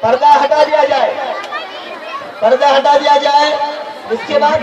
پردہ ہٹا دیا جائے، پردہ ہٹا دیا جائے. اس کے بعد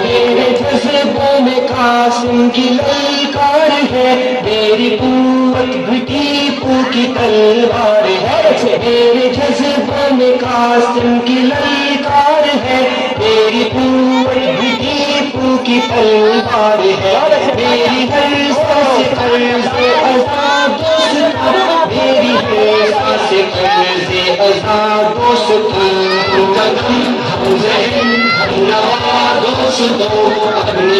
میرے جذبوں میں قاسم کی للکار ہے، میری قوت بھی ٹیپو کی تلوار ہے. میرے جذبوں میں قاسم کی للکار ہے، میری قوت بھی ٹیپو کی تلوار ہے. میری ہر سانس قرض آزاد دوستوں، میری ہر سانس قرض آزاد دوستوں. دوستوں اپنی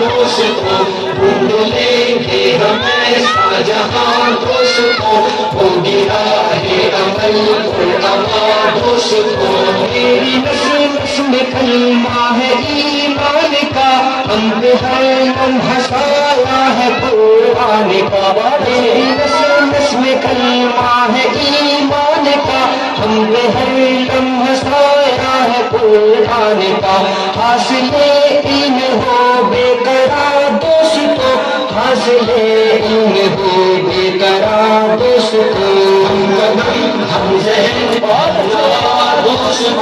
دوستوں ڈھونڈ لیں گے ہمیں جہاں دوستوں ہوگی راہ عمل پراما دوستوں. میری نسل نسل میں کلمہ ہے ایمان کا، ہم پہ ہر لمحہ سایہ ہے قرآن کا. میری نسل نسل میں کلمہ ہے ایمان کا، ہم پہ ہر لمحہ سایہ ہے قرآن کا. حاصل علم ہو بے قرار دوستوں، حاصل علم ہو بے قرار دوستوں. ہم ذہن دوستوں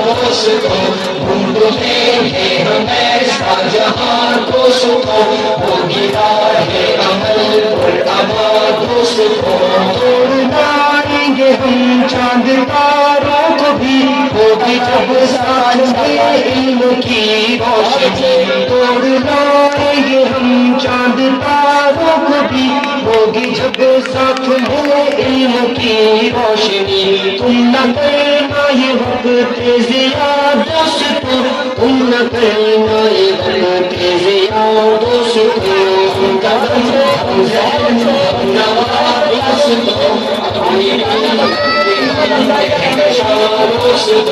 دوستوں ڈھونڈ لیں گے ہمیں جہاں دوستوں ہوگی راہ عمل پراما دوستوں. توڑ لائیں گے ہم چاند تاروں کو بھی، ہوگی جب ساتھ میں علم کی روشنی. توڑ لائیں گے ہم چاند تاروں کو بھی، ہوگی جب ساتھ میں علم کی روشنی. تم نہ کرنا یہ وقت ضیاء دوستوں، تم نہ کرنا یہ وقت ضیاء دوستوں. قدم ذہن نوا دوستوں اپنی دوستوں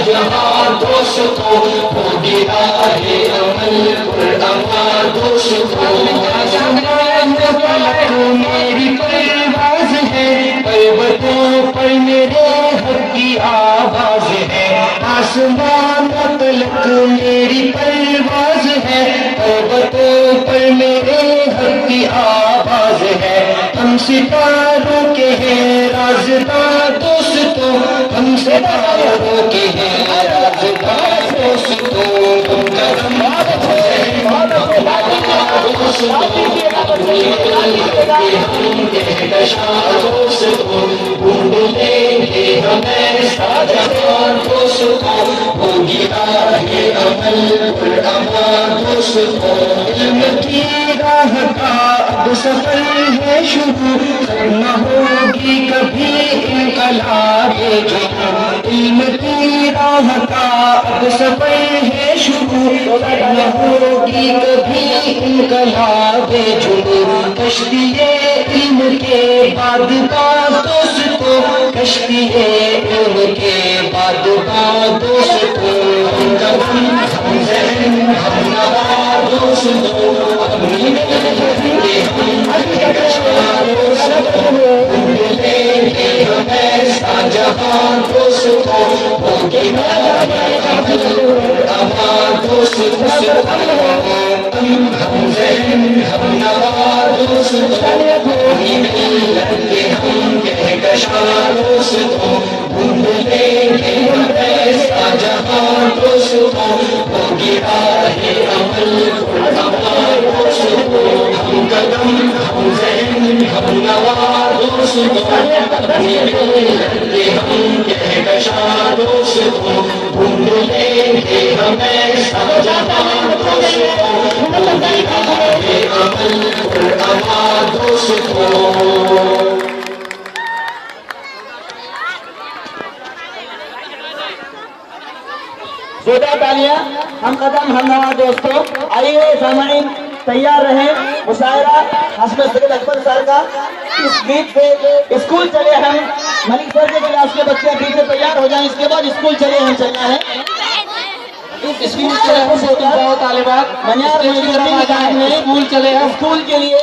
جہاں دوستوں ہوگی راہ عمل پراما دوستوں. میری پرواز ہے، پروتوں پر میرے حق کی آواز ہے. آسمان تلک میری پرواز ہے، پروتوں پر میرے حق کی آواز ہے. ہم ستاروں کے ہیں رازداں دوستوں، ہم ستاروں کے ہیں رازداں دوستوں. قدم دوستوں ڈھونڈ لیں گے ہمیں جہاں دوستوں ہوگی راہ عمل پراما دوستوں. علم کی راہ کا اب سفر ہے شروع، نہ ہوگی کبھی انقلاب جنوں. علم کی راہ کا اب سفر ہے شروع، نہ ہوگی کبھی انقلاب جنوں. کشتی علم کے بعد باد دوستوں، کشتی علم کے بعد باد دوستوں. ہم ذہن ہم نوا دوستوں اپنی جہاں دوستوں ہوگی ہم ذہن ہم نوا دوستوں ہم کہکشاں دوستوں ڈھونڈ لیں گے ہمیں جہاں دوستوں ہوگی راہ عمل پراما دوستوں. ہم قدم ہم ذہن ہم نوا دوستوں ہم کہکشاں دوستوں ڈھونڈ لیں گے ہمیں جہاں دوستوں ہوگی راہ عمل پراما دوستوں. زیادہ تالیاں ہم قدم ہم نوا دوستوں. آئیے سامعین تیار رہیں. مشاعرہ حسب سید اکبر سر کا اس گیت سے اسکول چلے ہم. ملک سر کے کلاس کے بچے ابھی سے تیار ہو جائیں. اس کے بعد اسکول چلے ہم چلنا ہے. اسکول چلے ہم طالبات منیار اسکول چلے ہم. اسکول کے لیے